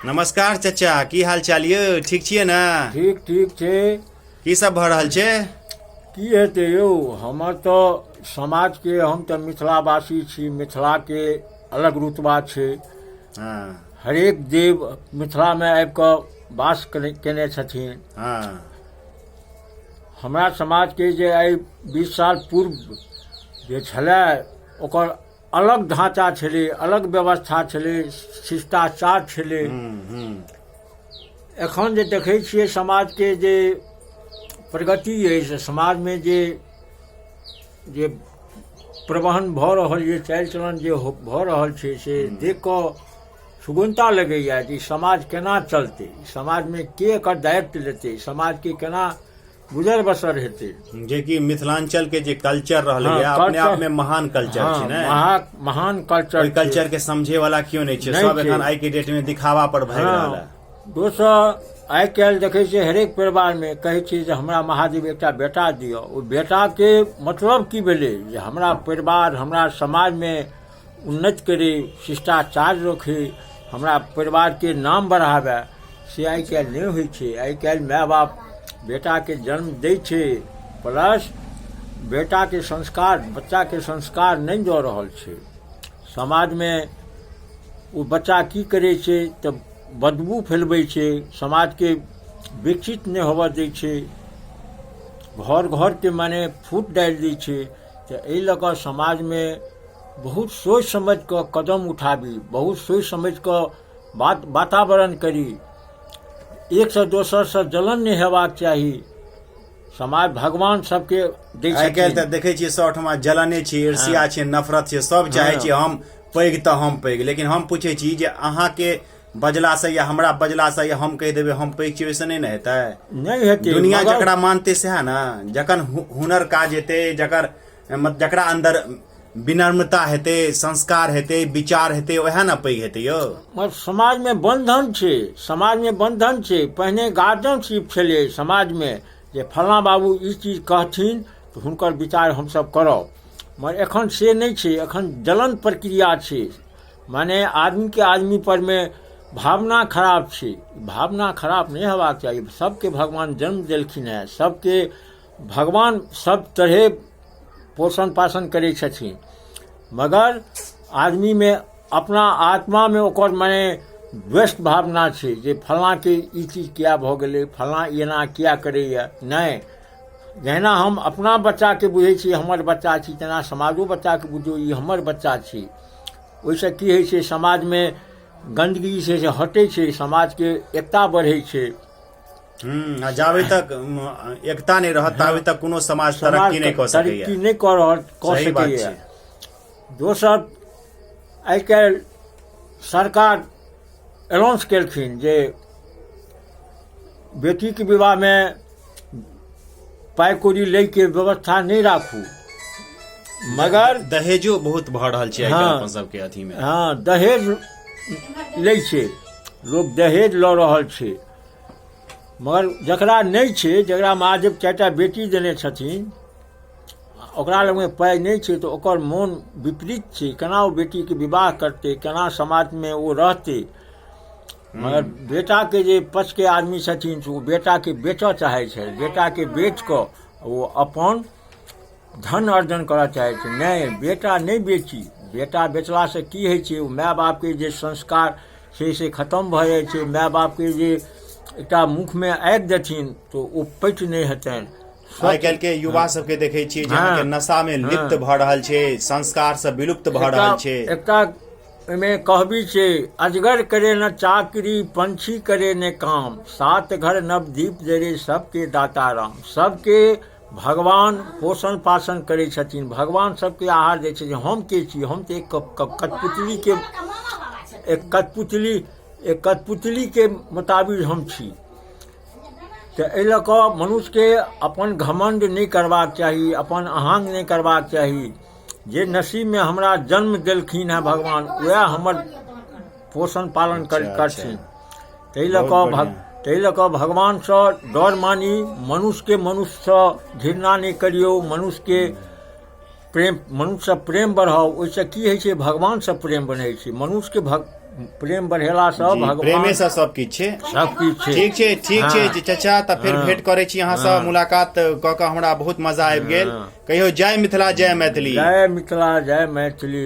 नमस्कार चाचा, की हाल चाल यौ? ठीक छियै ने? ठीक ठीक छै। की सब भऽ रहल छै? की हेतै यौ, हमर तऽ समाज के, हम तऽ मिथिलावासी छी, मिथिला के अलग रुतबा छै। हाँ हरेक देव मिथिला में आबि कऽ वास केने छथिन। हाँ हमरा समाज के जे आइ 20 साल पूर्व जे छलै, ओकर अलग ढांचा छलै, अलग व्यवस्था छलै, शिष्टाचार छलै। एखन जे देखै छियै समाज के जे प्रगति अछि, समाज में जे जे प्रवहन भऽ रहल ये, चालि चलन जे भऽ रहल छै, से देख कऽ सुगुनता लगैया कि समाज केना चलतै, समाज में के एकर दायित्व लेतै, समाज के केना गुजर बसर हेतै। जे कि मिथिलांचल के जे कल्चर रहलै अपने आप में महान कल्चर छै ने। महान कल्चर। ओइ कल्चर के समझे वाला क्यों नहीं छै, सब एखन आइ के डेट में दिखावा पर भागि रहल है। दोसर, आइ काल्हि देखै छियै हरेक परिवार में कहै छियै जे हमरा महादेव एकटा बेटा दिअ। ओ बेटा के मतलब की भेलै? जे हमरा परिवार, हमरा समाज में उन्नति करे, शिष्टाचार रखे, हमरा परिवार के नाम बढ़ावे, से आइ काल्हि नहीं होइ छै। आइ काल्हि माय बाप बेटा के जन्म दै छै, प्लस बेटा के संस्कार, बच्चा के संस्कार नहीं दऽ रहल छै। समाज में ओ बच्चा की करे छै तऽ बदबू फैलबै छै, समाज के विकसित नहीं होबऽ दै छै, घर घर के माने फूट डालि दै छै। तऽ एहि लऽ कऽ समाज में बहुत सोच समझ कऽ कदम उठाबी, बहुत सोच समझ कऽ वातावरण करी। एक से दोसर से जलन नहीं हेबाक चाही। समाज भगवान सबके दै छथिन। आइ काल्हि तऽ देखै छियै सब ठमा जलने छै, ईर्ष्या छै, नफरत छै, सब चाहे छै हम पैघ तऽ हम पैघ। लेकिन हम पूछे छी जे अहाँ के बजला से या हमरा बजला से या हम कह देबै हम पैघ छी, वैसे नहीं ने हेतै? नहीं हेतै। दुनिया जकरा मानते सएह ना। जखन हुनर काज हेतै, जकरा अंदर विनम्रता हेतै, संस्कार हेतै, विचार हेतै, वएह ना पैघ हेतै यौ। समाज में बंधन छै, समाज में बंधन छै। पहिने गार्जियनशिप छलै समाज में, जे फलां बाबू ई चीज कहथिन तऽ हुनकर विचार हमसब करब। मगर एखन से नहीं छै, एखन जलन प्रक्रिया छै। माने आदमी के आदमी पर में भावना खराब छै। भावना खराब नहीं हेबाक चाही। सबके भगवान जन्म देलखिन है, सबके भगवान सब तरहे पोषण पाषण करै छथिन। मगर आदमी में अपना आत्मा में ओकर माने द्वेष भावना छै, जे फलां के ई चीज किया भऽ गेलै, फलां एना किया करैया। नहीं, जहिना हम अपना बच्चा के बुझै छी हमर बच्चा छी, तेना समाजो बच्चा के बुझियौ ई हमर बच्चा छी। ओहिसँ की होइ छै, समाज में गंदगी से हटै छै, समाज के एकता बढ़ै छै। जाबे तक एकता नहीं रहत ताबे तक कोनो समाज तरक्की नहीं कऽ सकैया। तरक्की नहीं कऽ सकैया। दोसर, आइ काल्हि सरकार अनाउंस केलखिन जे बेटी के विवाह में पाइ कौड़ी लै के व्यवस्था नहीं राखू। मगर दहेजो बहुत भऽ रहल छै अपन सबके अथी में। हाँ, दहेज लै छै लोग, दहेज लऽ रहल छै। मगर जकरा नहीं छै, जकरा माँ जब 4टा बेटी देने छथिन, ओकरा लग में पाइ नहीं छै, तो ओकर मोन विपरीत छै। केना ओ बेटी के विवाह करतै, केना समाज में वो रहतै। मगर बेटा के जे पक्ष के आदमी छथिन, वो बेटा के बेचऽ चाहे छै, बेटा के बेच कऽ वो अपन धन अर्जन करऽ चाहे छै। नहीं, बेटा नहीं बेची। बेटा बेचला से की होइ छै, माय बाप के जे संस्कार से खत्म भऽ जाइ छै। माय बाप के जे एकटा मुख में आबि देथिन तो ओ पैठ नहीं हेतनि। आइ काल्हि के युवा सबके देखै छियै जे नशा में लिप्त भऽ रहल छै, संस्कार से विलुप्त भऽ रहल छै। एकटा में कहबी छै, अजगर करे न चाकरी, पंछी करे न काम, 7 घर नवदीप जरे सबके दाता राम। सबके भगवान पोषण पाषण करै छथिन, भगवान सबके आहार दै छथिन। हम के छी? हम तो एक कठपुतली के मुताबिक हम छी। तो एहि लऽ कऽ मनुष्य के अपन घमंड नहीं करबाक चाही, अपन अहंग नहीं करबाक चाही। जे नसीब में हमरा जन्म देलखिन है भगवान, वह हमर पोषण पालन करथिन। ताहि लऽ कऽ भगवान से डर मानी, मनुष्य के मनुष्य से घृणा नहीं करियो, मनुष्य के प्रेम, मनुष्य से प्रेम बढ़ाओ। ओहिसँ की होइ छै, भगवान से प्रेम बढ़ै छै। मनुष्य के प्रेम बढ़ेलासँ जी, भगवान प्रेमेसँ सब किछु छै। सब किछु छै। ठीक छै, ठीक छै हाँ। चाचा, तऽ फेर भेंट करै छी अहाँ सँ, मुलाकात कऽ कऽ हमरा बहुत मजा आबि गेल। हाँ। कहियो जय मिथिला जय मैथिली। जय मिथिला जय मैथिली।